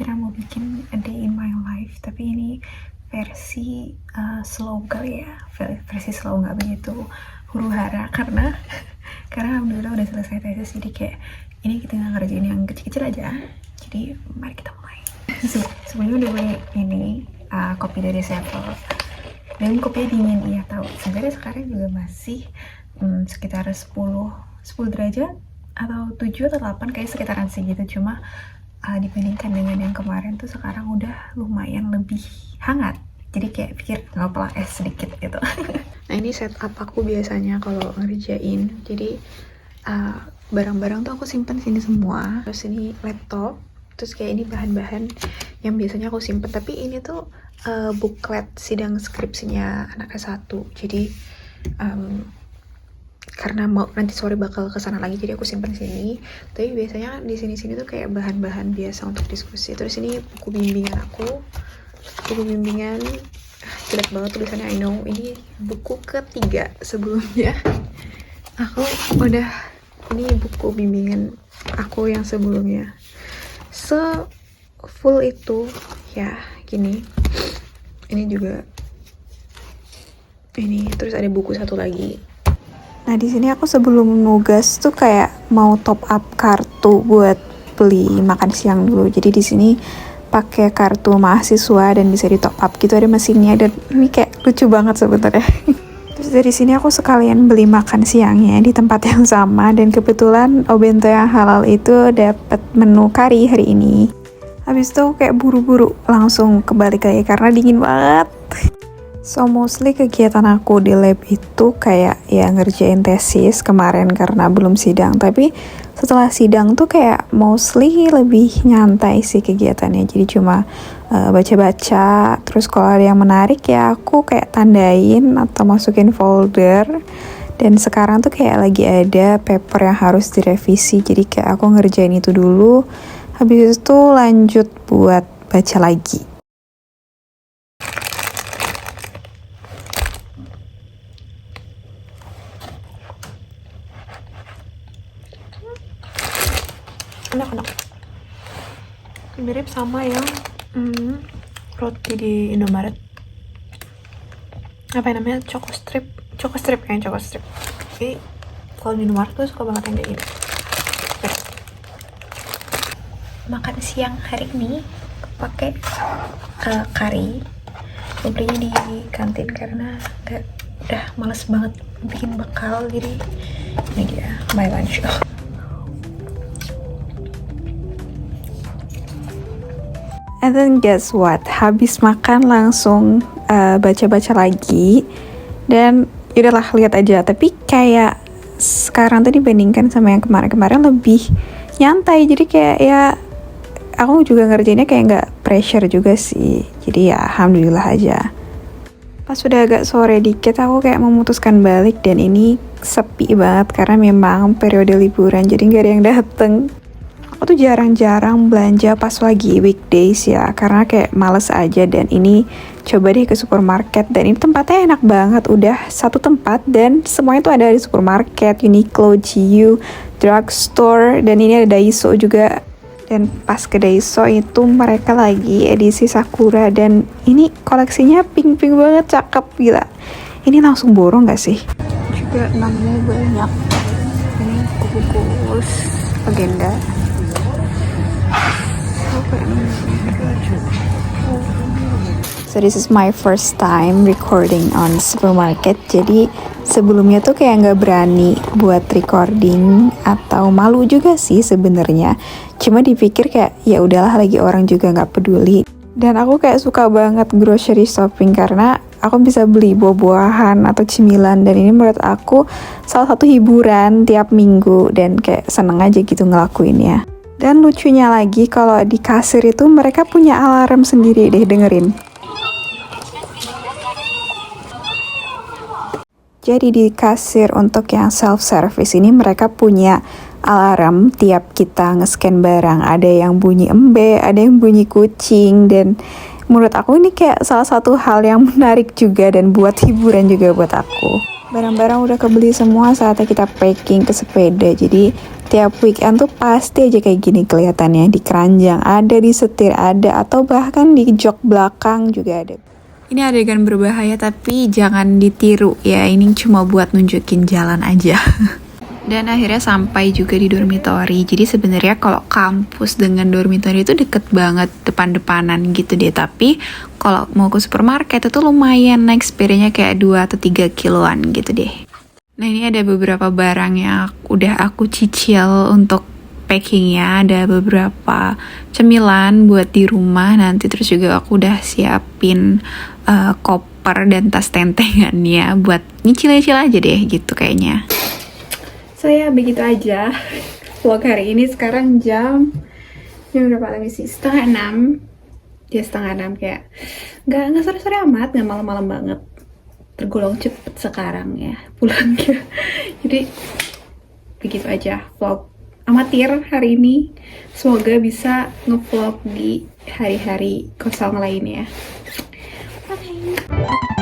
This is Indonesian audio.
kira mau bikin a day in my life, tapi ini versi slow kali ya, versi slow, nggak begitu huru hara karena alhamdulillah udah selesai tesis, jadi kayak ini kita ngerjain yang kecil-kecil aja. Jadi mari kita mulai. Sebelumnya udah beli ini kopi dari Sevel, dan kopinya dingin, iya tahu. Sebenarnya sekarang juga masih sekitar 10 derajat atau 7 atau 8 kayak sekitaran segitu, cuma dibandingkan dengan yang kemarin tuh sekarang udah lumayan lebih hangat, jadi kayak pikir nggak apa es sedikit gitu. Nah ini setup aku biasanya kalau ngerjain, jadi barang-barang tuh aku simpan sini semua. Terus ini laptop, terus kayak ini bahan-bahan yang biasanya aku simpan, tapi ini tuh booklet sidang skripsinya anak S1, jadi karena mau nanti sore bakal kesana lagi, jadi aku simpan sini. Tapi biasanya di sini tuh kayak bahan-bahan biasa untuk diskusi. Terus ini buku bimbingan aku, jelek banget tulisannya, I know. Ini buku ketiga, sebelumnya aku udah, ini buku bimbingan aku yang sebelumnya full itu ya gini. Ini juga ini, terus ada buku satu lagi. Nah di sini aku sebelum nugas tuh kayak mau top up kartu buat beli makan siang dulu. Jadi di sini pakai kartu mahasiswa dan bisa di top up gitu, ada mesinnya, dan ini kayak lucu banget sebenarnya. Terus dari sini aku sekalian beli makan siangnya di tempat yang sama, dan kebetulan Obento yang halal itu dapat menu kari hari ini. Habis itu kayak buru-buru langsung kebalik lagi karena dingin banget. So mostly kegiatan aku di lab itu kayak ya ngerjain tesis kemarin karena belum sidang, tapi setelah sidang tuh kayak mostly lebih nyantai sih kegiatannya, jadi cuma baca-baca, terus kalau ada yang menarik ya aku kayak tandain atau masukin folder. Dan sekarang tuh kayak lagi ada paper yang harus direvisi, jadi kayak aku ngerjain itu dulu, habis itu lanjut buat baca lagi. Enak, mirip sama yang roti di Indomaret, apa namanya, choco strip kayaknya, choco strip. Tapi kalau di Indomaret tuh suka banget yang kayak gini. Makan siang hari ini pakai kari, belinya di kantin karena udah males banget bikin bekal, jadi ini dia my lunch. And then guess what? Habis makan langsung baca-baca lagi, dan yaudahlah lihat aja. Tapi kayak sekarang tuh dibandingkan sama yang kemarin lebih nyantai. Jadi kayak ya aku juga ngerjainnya kayak nggak pressure juga sih. Jadi ya alhamdulillah aja. Pas udah agak sore dikit aku kayak memutuskan balik, dan ini sepi banget karena memang periode liburan, jadi nggak ada yang dateng. Aku tuh jarang-jarang belanja pas lagi weekdays ya, karena kayak males aja. Dan ini coba deh ke supermarket, dan ini tempatnya enak banget, udah satu tempat dan semuanya tuh ada di supermarket, Uniqlo, GU, drugstore, dan ini ada Daiso juga. Dan pas ke Daiso itu mereka lagi edisi Sakura, dan ini koleksinya pink banget, cakep gila. Ini langsung borong gak sih? Juga namanya banyak. Ini buku agenda. So this is my first time recording on supermarket. Jadi sebelumnya tuh kayak nggak berani buat recording atau malu juga sih sebenarnya. Cuma dipikir kayak ya udahlah, lagi orang juga nggak peduli. Dan aku kayak suka banget grocery shopping karena aku bisa beli buah-buahan atau cemilan, dan ini menurut aku salah satu hiburan tiap minggu, dan kayak seneng aja gitu ngelakuinnya. Dan lucunya lagi kalau di kasir itu mereka punya alarm sendiri deh, dengerin. Jadi di kasir untuk yang self-service ini mereka punya alarm tiap kita nge-scan barang. Ada yang bunyi embe, ada yang bunyi kucing, dan menurut aku ini kayak salah satu hal yang menarik juga dan buat hiburan juga buat aku. Barang-barang udah kebeli semua saatnya kita packing ke sepeda. Jadi tiap weekend tuh pasti aja kayak gini kelihatannya. Di keranjang ada, di setir ada, atau bahkan di jok belakang juga ada. Ini adegan berbahaya tapi jangan ditiru ya. Ini cuma buat nunjukin jalan aja. Dan akhirnya sampai juga di dormitory. Jadi sebenarnya kalau kampus dengan dormitory itu deket banget, depan-depanan gitu deh. Tapi kalau mau ke supermarket itu lumayan, naik sepedanya kayak 2 atau 3 kiloan gitu deh. Nah ini ada beberapa barang yang udah aku cicil untuk packingnya. Ada beberapa cemilan buat di rumah nanti. Terus juga aku udah siapin koper dan tas tentengannya buat nyicil-nyicil aja deh gitu kayaknya. So ya begitu aja vlog hari ini. Sekarang jam berapa lagi sih? 5:30. Ya 5:30 kayak nggak sore-sore amat, nggak malam-malam banget. Tergolong cepet sekarang ya pulangnya. Jadi begitu aja vlog amatir hari ini. Semoga bisa ngevlog di hari-hari kosong lainnya. Bye.